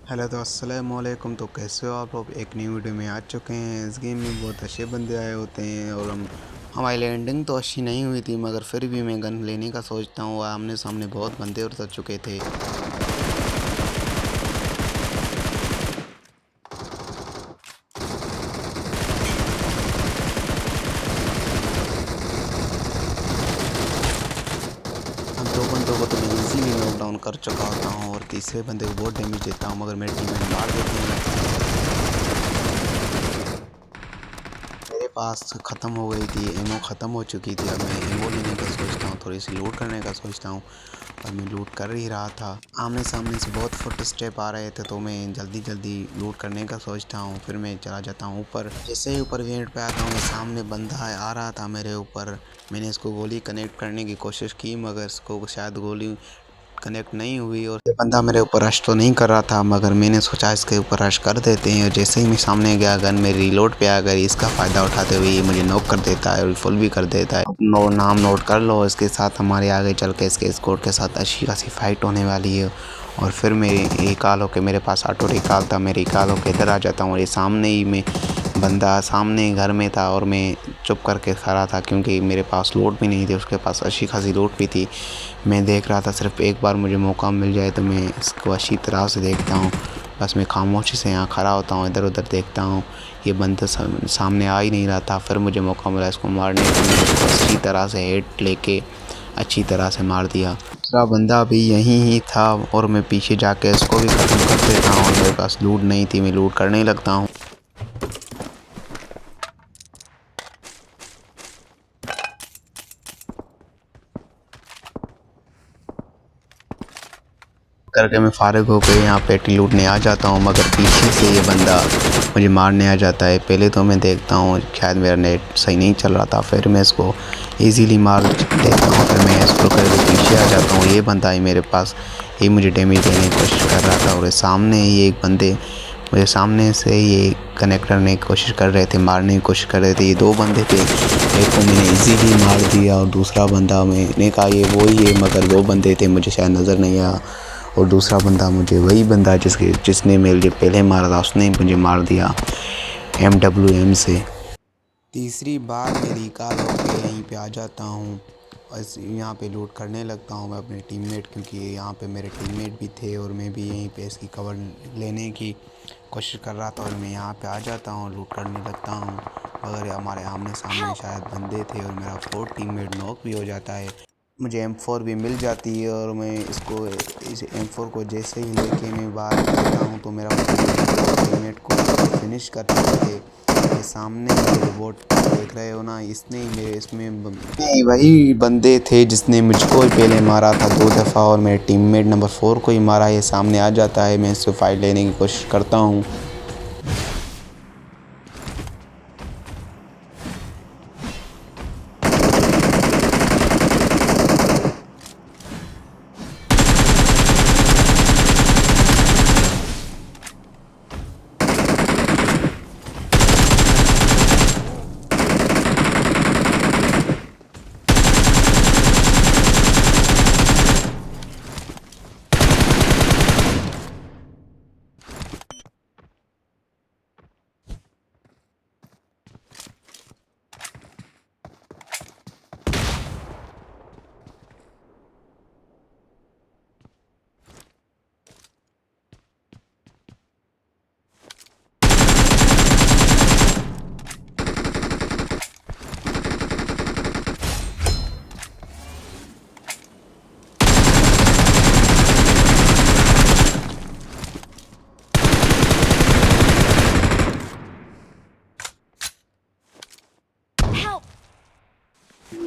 Hello तो अस्सलाम वालेकुम। तो कैसे हो आप लोग? एक न्यू वीडियो में आ चुके हैं। इस गेम में बहुत अच्छे बंदे आए होते हैं और हमारी लैंडिंग तो अच्छी नहीं हुई थी, मगर फिर भी मैं गन लेने का सोचता हूँ। आमने सामने बहुत बंदे उतर चुके थे। हम दो बंदों को तो मैं इजीली नॉक डाउन कर चुका होता हूँ और तीसरे बंदे को बहुत डैमेज देता हूँ, मगर मेरे टीममेट मार देते हैं। मेरे पास ख़त्म हो गई थी, एमओ ख़त्म हो चुकी थी। अब मैं एमओ लेने का सोचता हूँ, थोड़ी सी लूट करने का सोचता हूँ और मैं लूट कर ही रहा था। आमने सामने से बहुत फुट स्टेप आ रहे थे, तो मैं जल्दी जल्दी लूट करने का सोचता हूँ। फिर मैं चला जाता हूँ ऊपर। जैसे ही ऊपर गेट पे आता हूँ, सामने बंदा आ रहा था मेरे ऊपर। मैंने इसको गोली कनेक्ट करने की कोशिश की, मगर इसको शायद गोली कनेक्ट नहीं हुई और ये बंदा मेरे ऊपर रश तो नहीं कर रहा था, मगर मैंने सोचा इसके ऊपर रश कर देते हैं। और जैसे ही मैं सामने गया, गन में रीलोड पे आ गई। इसका फ़ायदा उठाते हुए ये मुझे नॉक कर देता है और फुल भी कर देता है। नाम नोट कर लो इसके साथ। हमारे आगे चल के इसके स्क्वाड के साथ अच्छी खासी फाइट होने वाली है। और फिर मैं रिकॉल होकर, मेरे पास ऑटो रिकॉल था, मैं रिकॉल होकर इधर आ जाता हूँ और ये सामने ही में बंदा सामने घर में था और मैं चुप करके खड़ा था, क्योंकि मेरे पास लूट भी नहीं थी, उसके पास अच्छी खासी लूट भी थी। मैं देख रहा था सिर्फ एक बार मुझे मौका मिल जाए तो मैं इसको अच्छी तरह से देखता हूँ। बस मैं खामोशी से यहाँ खड़ा होता हूँ, इधर उधर देखता हूँ। ये बंदा सामने आ ही नहीं रहा था। फिर मुझे मौका मिला इसको मारने का, मैंने इसको अच्छी तरह से हेड लेके अच्छी तरह से मार दिया। दूसरा बंदा भी यहीं ही था और मैं पीछे जाके इसको भी ख़त्म कर देता हूँ। मेरे पास लूट नहीं थी, मैं लूट करने लगता हूँ। करके मैं फारिग होकर यहाँ पेटी लूटने आ जाता हूँ, मगर पीछे से ये बंदा मुझे मारने आ जाता है। पहले तो मैं देखता हूँ शायद मेरा नेट सही नहीं चल रहा था, फिर मैं इसको इजीली मार देता हूँ। फिर मैं इसको करके पीछे आ जाता हूँ। ये बंदा ही मेरे पास, ये मुझे डैमेज देने की कोशिश कर रहा था और सामने ही एक बंदे मुझे सामने से ये कनेक्ट करने की कोशिश कर रहे थे, मारने की कोशिश कर रहे थे। ये दो बंदे थे, एक को मैंने इजीली मार दिया और दूसरा बंदा मैंने कहा ये वही है, मगर दो बंदे थे, मुझे शायद नज़र नहीं आया। और दूसरा बंदा मुझे वही बंदा जिसने मेरे पहले मारा था, उसने मुझे मार दिया MWM से। तीसरी बार मैं रिकॉल होकर यहीं पे आ जाता हूँ। बस यहाँ पे लूट करने लगता हूँ मैं अपने टीममेट, क्योंकि यहाँ पे मेरे टीममेट भी थे और मैं भी यहीं पे इसकी कवर लेने की कोशिश कर रहा था। और मैं यहाँ पे आ जाता हूँ, लूट करने लगता हूँ, मगर हमारे आमने सामने शायद बंदे थे और मेरा फोर्थ टीममेट नॉक भी हो जाता है। मुझे M4 भी मिल जाती है और मैं इस M4 को जैसे ही लेके मैं बाहर निकलता हूँ तो मेरा टीममेट को फिनिश कर चुके थे। ये सामने जो बोट देख रहे हो ना, इसने ही मेरे इसमें वही बंदे थे जिसने मुझको ही पहले मारा था 2 दफ़ा और मेरे टीममेट नंबर 4 को ही मारा। ये सामने आ जाता है, मैं इससे फाइट लेने की कोशिश करता हूँ।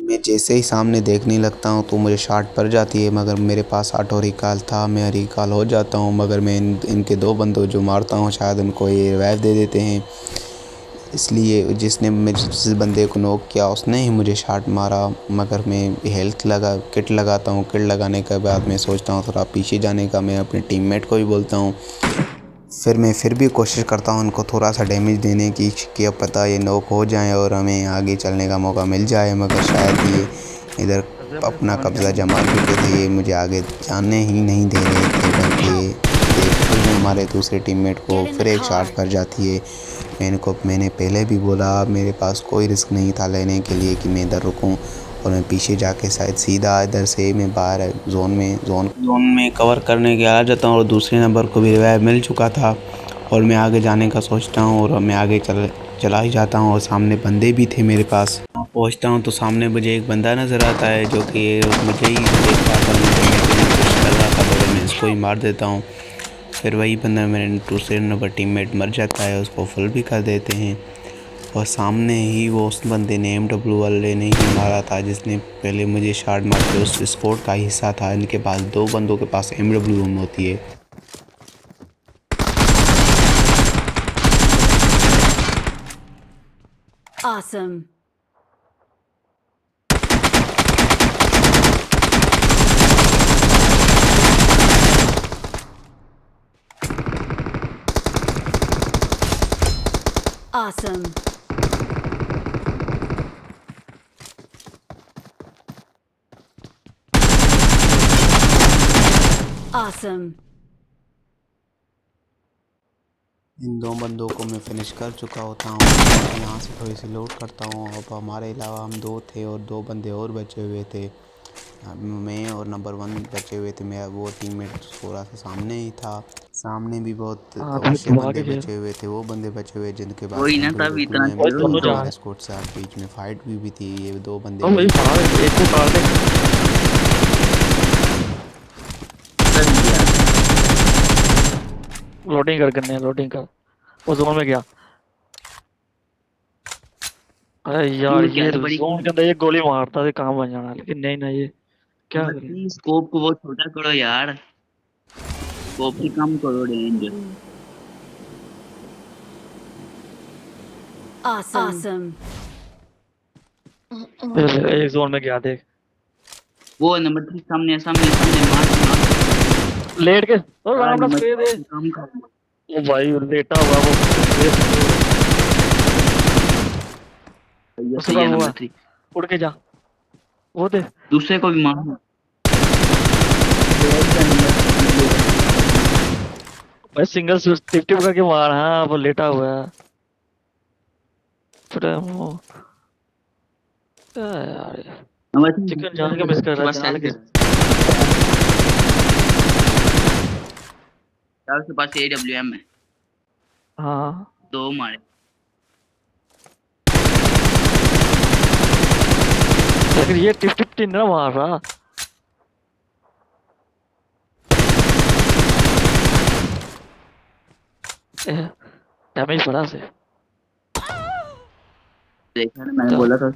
मैं जैसे ही सामने देखने लगता हूँ तो मुझे शॉट पड़ जाती है, मगर मेरे पास ऑटो रिकॉल था, मैं रिकॉल हो जाता हूँ। मगर मैं इनके दो बंदों जो मारता हूँ, शायद उनको ये रिवाइव दे देते हैं। इसलिए जिस बंदे को नॉक किया उसने ही मुझे शॉट मारा। मगर मैं हेल्थ किट लगाता हूँ। किट लगाने के बाद मैं सोचता हूँ थोड़ा पीछे जाने का। मैं अपने टीममेट को भी बोलता हूँ। फिर मैं फिर भी कोशिश करता हूँ उनको थोड़ा सा डैमेज देने की, कि अब पता ये नॉक हो जाए और हमें आगे चलने का मौका मिल जाए। मगर शायद ये इधर अपना कब्ज़ा जमा चुके थे, ये मुझे आगे जाने ही नहीं दे रहे थे, बल्कि ये में हमारे दूसरे टीममेट को फिर एक शॉट पड़ जाती है। मैंने पहले भी बोला मेरे पास कोई रिस्क नहीं था लेने के लिए कि मैं इधर रुकूं, और मैं पीछे जाके शायद सीधा इधर से मैं बाहर जोन में कवर करने के आ जाता हूँ, और दूसरे नंबर को भी रिवाइव मिल चुका था और मैं आगे जाने का सोचता हूँ और मैं आगे चला ही जाता हूँ। और सामने बंदे भी थे मेरे पास। पहुँचता हूँ तो सामने मुझे एक बंदा नज़र आता है जो कि मुझे ही देख रहा था, मुझे कोशिश कर रहा था, बगल में इसको ही मार देता हूँ। फिर वही बंदा मेरे दूसरे नंबर टीममेट मर जाता है, उसको फुल भी कर देते हैं। और सामने ही वो उस बंदे ने MW वाले ने ही मारा था जिसने पहले मुझे शॉट मार के उस स्क्वाड का हिस्सा था। इनके पास 2 बंदों के पास MW होती है। Awesome. Awesome. Awesome. इन 2 बंदों को मैं फिनिश कर चुका होता हूँ। यहाँ से थोड़ी सी लूट करता हूँ। अब हमारे अलावा हम 2 थे और 2 बंदे और बचे हुए थे। मैं और नंबर 1 बचे हुए थे। मेरा वो टीममेट थोड़ा सा सामने ही था। सामने भी बहुत अवश्य बंदे बचे हुए थे। वो बंदे बचे हुए जिनके पास वही ना तब इतना MW तो हमारे स्क्वाड से आज बीच में फाइट भी थी। ये 2 बंदे भाई एक को काट दे। लोडिंग कर करने लोडिंग कर। वो जोन में गया। अरे यार ये जोन के अंदर ये गोली मारता है काम बन जाना, लेकिन नहीं ना ये क्या करें। स्कोप को वो छोटा करो यार, स्कोप ही कम करो रेंज। Awesome. एक जोन में गया देख। वो नंबर 3 सामने सामने सामने मार लेट के और राम राम स्प्रे दे। कम कर। ओ भाई लेटा हुआ वो सही है नंबर 3। उड़ के जा वो दे दूसरे को भी मारो। भाई सिंगल टिप टिप करके मार। हाँ वो लेटा हुआ है। यार चिकन जान के मिस कर रहा है के यार के पास AWM है। हाँ 2 मारे। लेकिन ये टिप टिप टिप ना मार रहा। डैमेज पड़ा से देखा ना मैंने बोला था।